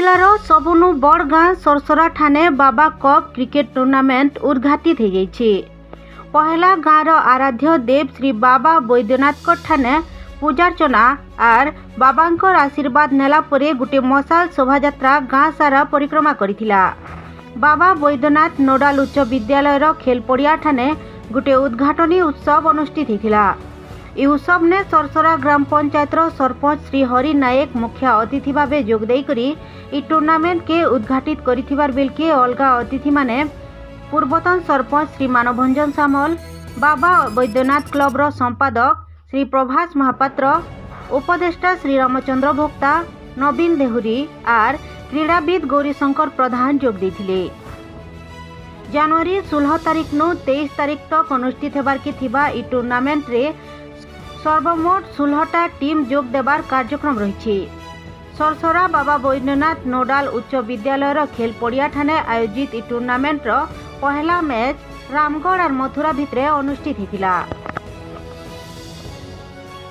जिलार सबुनु बड़ गाँ सरसरा ठाने बाबा cup cricket tournament उद्घाटित हो जाइए। पहला गाँव आराध्य देव श्री बाबा बैद्यनाथ ठाने पूजार्चना आर बाबांकर आशीर्वाद नेला परे गुटे मशाल शोभायात्रा गाँ सारा परिक्रमा करिथिला। बाबा बैद्यनाथ नोडाल उच्च विद्यालय खेल पड़िया ठाने गुटे उद्घाटनी उत्सव अनुष्ठित होता। यह उत्सव ने सरसरा ग्राम पंचायत सरपंच श्री हरि नायक मुख्य अतिथि भाव जोगदे करी टूर्नामेंट के उद्घाटित करिथिबार बेल के अलगा अतिथि माने पूर्वतन सरपंच श्री मानभंजन सामल, बाबा बैद्यनाथ क्लब संपादक श्री प्रभास महापात्र, उपदेष्टा श्री रामचंद्र भोक्ता, नवीन देहुरी आर क्रीड़ाविद गौरीशंकर प्रधान जोग देथिले। जनवरी 16 तारीख नु 23 तारीख तक अनुष्ठित होबार के थिबा ई टूर्नामेंट रे सर्वमोट 16टा टीम जोग देबार कार्यक्रम रही। सरसरा बाबा बैद्यनाथ नोडाल उच्च विद्यालय खेल पड़िया ठाने आयोजित ई टूर्नामेंट पहला मैच रामगढ़ और मथुरा भितरे अनुष्ठित होता।